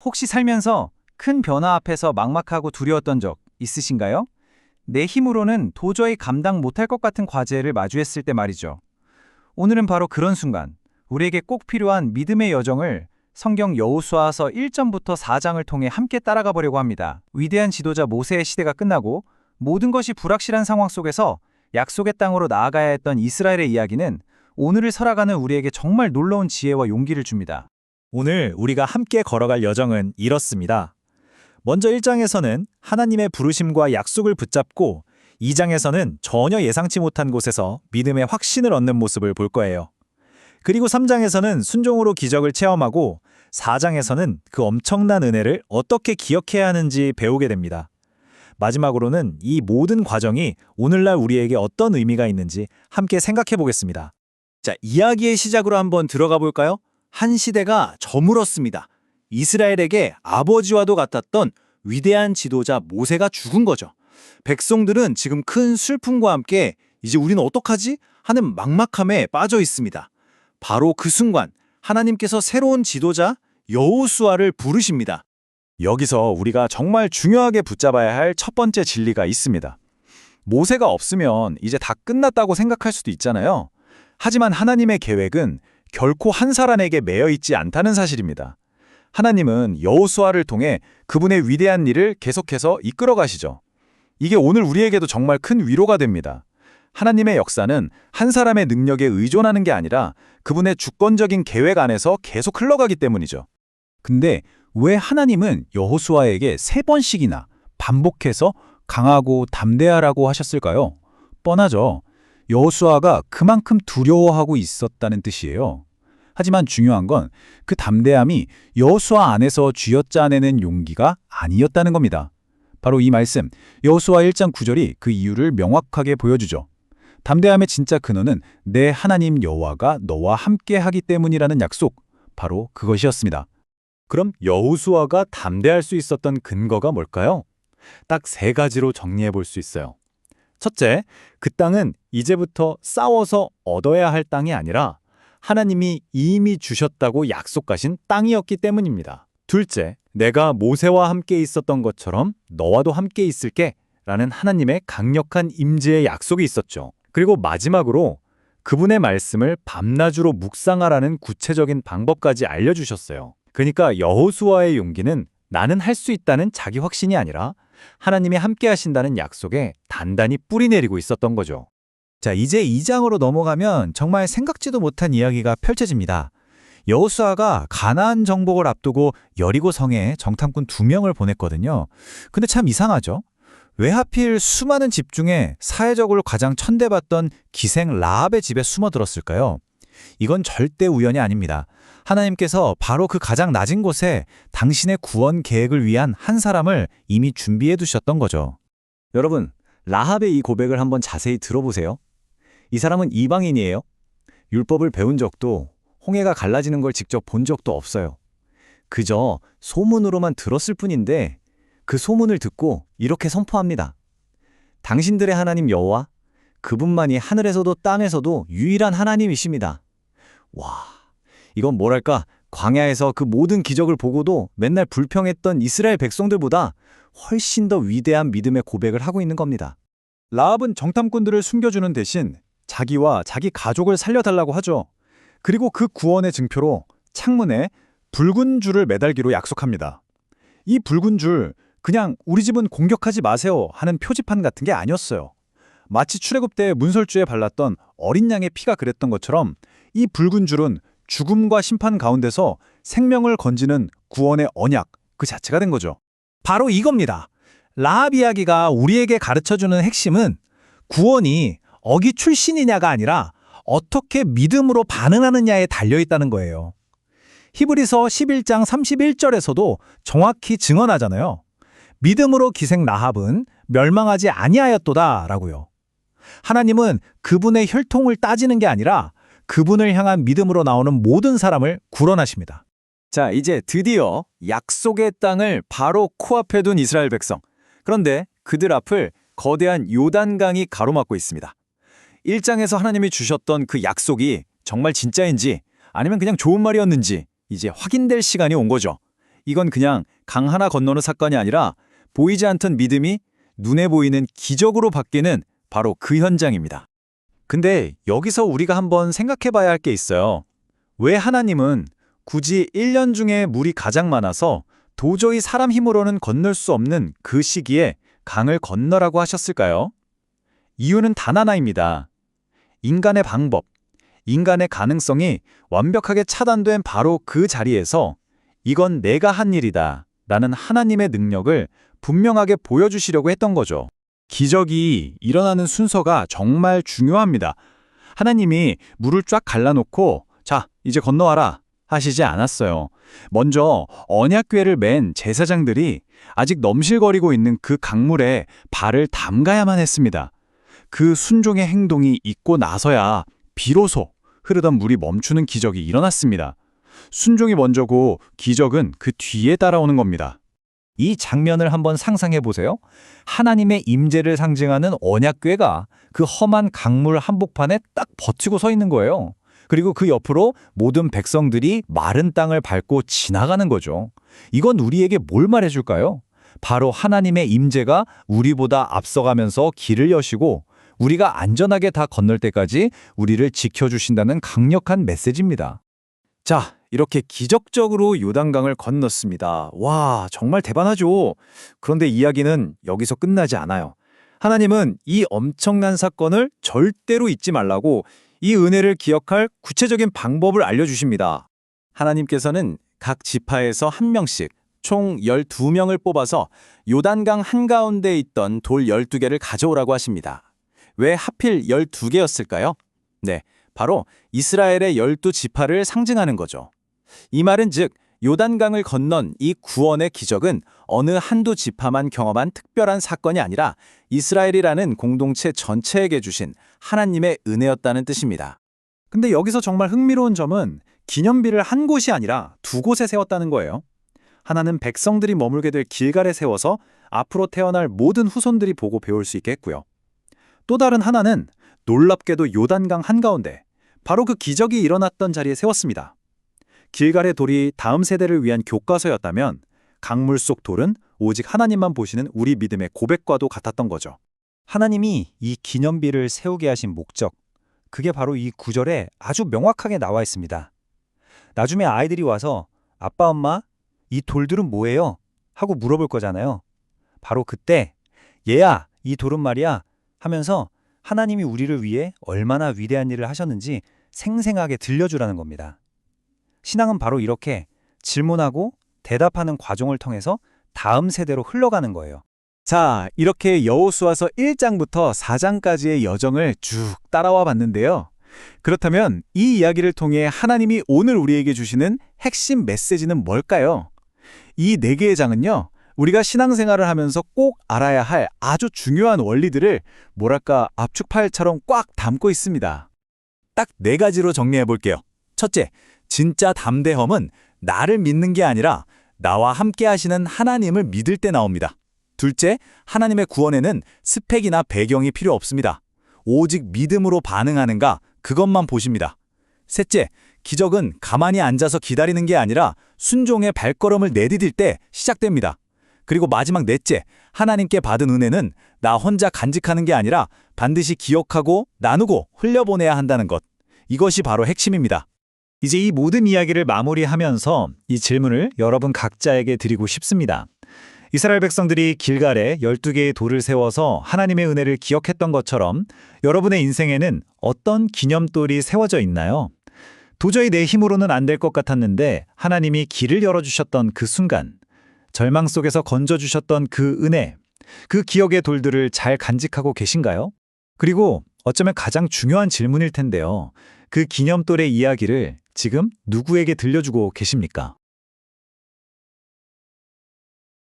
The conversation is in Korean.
혹시 살면서 큰 변화 앞에서 막막하고 두려웠던 적 있으신가요? 내 힘으로는 도저히 감당 못할 것 같은 과제를 마주했을 때 말이죠. 오늘은 바로 그런 순간, 우리에게 꼭 필요한 믿음의 여정을 성경 여호수아서 1장부터 4장을 통해 함께 따라가 보려고 합니다. 위대한 지도자 모세의 시대가 끝나고 모든 것이 불확실한 상황 속에서 약속의 땅으로 나아가야 했던 이스라엘의 이야기는 오늘을 살아가는 우리에게 정말 놀라운 지혜와 용기를 줍니다. 오늘 우리가 함께 걸어갈 여정은 이렇습니다. 먼저 1장에서는 하나님의 부르심과 약속을 붙잡고 2장에서는 전혀 예상치 못한 곳에서 믿음의 확신을 얻는 모습을 볼 거예요. 그리고 3장에서는 순종으로 기적을 체험하고 4장에서는 그 엄청난 은혜를 어떻게 기억해야 하는지 배우게 됩니다. 마지막으로는 이 모든 과정이 오늘날 우리에게 어떤 의미가 있는지 함께 생각해 보겠습니다. 자, 이야기의 시작으로 한번 들어가 볼까요? 한 시대가 저물었습니다. 이스라엘에게 아버지와도 같았던 위대한 지도자 모세가 죽은 거죠. 백성들은 지금 큰 슬픔과 함께 이제 우리는 어떡하지? 하는 막막함에 빠져 있습니다. 바로 그 순간 하나님께서 새로운 지도자 여호수아를 부르십니다. 여기서 우리가 정말 중요하게 붙잡아야 할 첫 번째 진리가 있습니다. 모세가 없으면 이제 다 끝났다고 생각할 수도 있잖아요. 하지만 하나님의 계획은 결코 한 사람에게 매여 있지 않다는 사실입니다. 하나님은 여호수아를 통해 그분의 위대한 일을 계속해서 이끌어 가시죠. 이게 오늘 우리에게도 정말 큰 위로가 됩니다. 하나님의 역사는 한 사람의 능력에 의존하는 게 아니라 그분의 주권적인 계획 안에서 계속 흘러가기 때문이죠. 근데 왜 하나님은 여호수아에게 3번씩이나 반복해서 강하고 담대하라고 하셨을까요? 뻔하죠. 여호수아가 그만큼 두려워하고 있었다는 뜻이에요. 하지만 중요한 건 그 담대함이 여호수아 안에서 쥐어짜내는 용기가 아니었다는 겁니다. 바로 이 말씀, 여호수아 1장 9절이 그 이유를 명확하게 보여주죠. 담대함의 진짜 근원은 내 하나님 여호와가 너와 함께 하기 때문이라는 약속, 바로 그것이었습니다. 그럼 여호수아가 담대할 수 있었던 근거가 뭘까요? 딱 3가지로 정리해 볼 수 있어요. 첫째, 그 땅은 이제부터 싸워서 얻어야 할 땅이 아니라 하나님이 이미 주셨다고 약속하신 땅이었기 때문입니다. 둘째, 내가 모세와 함께 있었던 것처럼 너와도 함께 있을게 라는 하나님의 강력한 임재의 약속이 있었죠. 그리고 마지막으로 그분의 말씀을 밤낮으로 묵상하라는 구체적인 방법까지 알려주셨어요. 그러니까 여호수아의 용기는 나는 할 수 있다는 자기 확신이 아니라 하나님이 함께 하신다는 약속에 단단히 뿌리 내리고 있었던 거죠. 자, 이제 2장으로 넘어가면 정말 생각지도 못한 이야기가 펼쳐집니다. 여호수아가 가나안 정복을 앞두고 여리고 성에 정탐꾼 2명을 보냈거든요. 근데 참 이상하죠? 왜 하필 수많은 집 중에 사회적으로 가장 천대받던 기생 라합의 집에 숨어들었을까요? 이건 절대 우연이 아닙니다. 하나님께서 바로 그 가장 낮은 곳에 당신의 구원 계획을 위한 한 사람을 이미 준비해 두셨던 거죠. 여러분, 라합의 이 고백을 한번 자세히 들어보세요. 이 사람은 이방인이에요. 율법을 배운 적도, 홍해가 갈라지는 걸 직접 본 적도 없어요. 그저 소문으로만 들었을 뿐인데 그 소문을 듣고 이렇게 선포합니다. 당신들의 하나님 여호와, 그분만이 하늘에서도 땅에서도 유일한 하나님이십니다. 와, 이건 뭐랄까, 광야에서 그 모든 기적을 보고도 맨날 불평했던 이스라엘 백성들보다 훨씬 더 위대한 믿음의 고백을 하고 있는 겁니다. 라합은 정탐꾼들을 숨겨주는 대신 자기와 자기 가족을 살려달라고 하죠. 그리고 그 구원의 증표로 창문에 붉은 줄을 매달기로 약속합니다. 이 붉은 줄, 그냥 우리 집은 공격하지 마세요 하는 표지판 같은 게 아니었어요. 마치 출애굽 때 문설주에 발랐던 어린 양의 피가 그랬던 것처럼 이 붉은 줄은 죽음과 심판 가운데서 생명을 건지는 구원의 언약 그 자체가 된 거죠. 바로 이겁니다. 라합 이야기가 우리에게 가르쳐주는 핵심은 구원이 어기 출신이냐가 아니라 어떻게 믿음으로 반응하느냐에 달려있다는 거예요. 히브리서 11장 31절에서도 정확히 증언하잖아요. 믿음으로 기생 라합은 멸망하지 아니하였도다 라고요. 하나님은 그분의 혈통을 따지는 게 아니라 그분을 향한 믿음으로 나오는 모든 사람을 구원하십니다. 자, 이제 드디어 약속의 땅을 바로 코앞에 둔 이스라엘 백성. 그런데 그들 앞을 거대한 요단강이 가로막고 있습니다. 1장에서 하나님이 주셨던 그 약속이 정말 진짜인지 아니면 그냥 좋은 말이었는지 이제 확인될 시간이 온 거죠. 이건 그냥 강 하나 건너는 사건이 아니라 보이지 않던 믿음이 눈에 보이는 기적으로 바뀌는 바로 그 현장입니다. 근데 여기서 우리가 한번 생각해 봐야 할 게 있어요. 왜 하나님은 굳이 1년 중에 물이 가장 많아서 도저히 사람 힘으로는 건널 수 없는 그 시기에 강을 건너라고 하셨을까요? 이유는 단 하나입니다. 인간의 방법, 인간의 가능성이 완벽하게 차단된 바로 그 자리에서 이건 내가 한 일이다 라는 하나님의 능력을 분명하게 보여주시려고 했던 거죠. 기적이 일어나는 순서가 정말 중요합니다. 하나님이 물을 쫙 갈라놓고 자, 이제 건너와라 하시지 않았어요. 먼저 언약궤를 맨 제사장들이 아직 넘실거리고 있는 그 강물에 발을 담가야만 했습니다. 그 순종의 행동이 있고 나서야 비로소 흐르던 물이 멈추는 기적이 일어났습니다. 순종이 먼저고 기적은 그 뒤에 따라오는 겁니다. 이 장면을 한번 상상해 보세요. 하나님의 임재를 상징하는 언약궤가 그 험한 강물 한복판에 딱 버티고 서 있는 거예요. 그리고 그 옆으로 모든 백성들이 마른 땅을 밟고 지나가는 거죠. 이건 우리에게 뭘 말해줄까요? 바로 하나님의 임재가 우리보다 앞서가면서 길을 여시고 우리가 안전하게 다 건널 때까지 우리를 지켜주신다는 강력한 메시지입니다. 자, 이렇게 기적적으로 요단강을 건넜습니다. 와, 정말 대단하죠. 그런데 이야기는 여기서 끝나지 않아요. 하나님은 이 엄청난 사건을 절대로 잊지 말라고 이 은혜를 기억할 구체적인 방법을 알려주십니다. 하나님께서는 각 지파에서 한 명씩 총 12명을 뽑아서 요단강 한가운데 있던 돌 12개를 가져오라고 하십니다. 왜 하필 12개였을까요? 네, 바로 이스라엘의 12지파를 상징하는 거죠. 이 말은 즉 요단강을 건넌 이 구원의 기적은 어느 한두 지파만 경험한 특별한 사건이 아니라 이스라엘이라는 공동체 전체에게 주신 하나님의 은혜였다는 뜻입니다. 근데 여기서 정말 흥미로운 점은 기념비를 한 곳이 아니라 두 곳에 세웠다는 거예요. 하나는 백성들이 머물게 될 길갈에 세워서 앞으로 태어날 모든 후손들이 보고 배울 수 있게 했고요. 또 다른 하나는 놀랍게도 요단강 한가운데 바로 그 기적이 일어났던 자리에 세웠습니다. 길갈의 돌이 다음 세대를 위한 교과서였다면 강물 속 돌은 오직 하나님만 보시는 우리 믿음의 고백과도 같았던 거죠. 하나님이 이 기념비를 세우게 하신 목적, 그게 바로 이 구절에 아주 명확하게 나와 있습니다. 나중에 아이들이 와서 아빠, 엄마, 이 돌들은 뭐예요? 하고 물어볼 거잖아요. 바로 그때 얘야, 이 돌은 말이야 하면서 하나님이 우리를 위해 얼마나 위대한 일을 하셨는지 생생하게 들려주라는 겁니다. 신앙은 바로 이렇게 질문하고 대답하는 과정을 통해서 다음 세대로 흘러가는 거예요. 자, 이렇게 여호수아서 1장부터 4장까지의 여정을 쭉 따라와 봤는데요. 그렇다면 이 이야기를 통해 하나님이 오늘 우리에게 주시는 핵심 메시지는 뭘까요? 이 4개의 장은요, 우리가 신앙생활을 하면서 꼭 알아야 할 아주 중요한 원리들을 뭐랄까 압축 파일처럼 꽉 담고 있습니다. 딱 4가지로 정리해 볼게요. 첫째, 진짜 담대함은 나를 믿는 게 아니라 나와 함께 하시는 하나님을 믿을 때 나옵니다. 둘째, 하나님의 구원에는 스펙이나 배경이 필요 없습니다. 오직 믿음으로 반응하는가 그것만 보십니다. 셋째, 기적은 가만히 앉아서 기다리는 게 아니라 순종의 발걸음을 내디딜 때 시작됩니다. 그리고 마지막 넷째, 하나님께 받은 은혜는 나 혼자 간직하는 게 아니라 반드시 기억하고 나누고 흘려보내야 한다는 것. 이것이 바로 핵심입니다. 이제 이 모든 이야기를 마무리하면서 이 질문을 여러분 각자에게 드리고 싶습니다. 이스라엘 백성들이 길갈에 12개의 돌을 세워서 하나님의 은혜를 기억했던 것처럼 여러분의 인생에는 어떤 기념돌이 세워져 있나요? 도저히 내 힘으로는 안 될 것 같았는데 하나님이 길을 열어주셨던 그 순간, 절망 속에서 건져주셨던 그 은혜, 그 기억의 돌들을 잘 간직하고 계신가요? 그리고 어쩌면 가장 중요한 질문일 텐데요. 그 기념돌의 이야기를 지금 누구에게 들려주고 계십니까?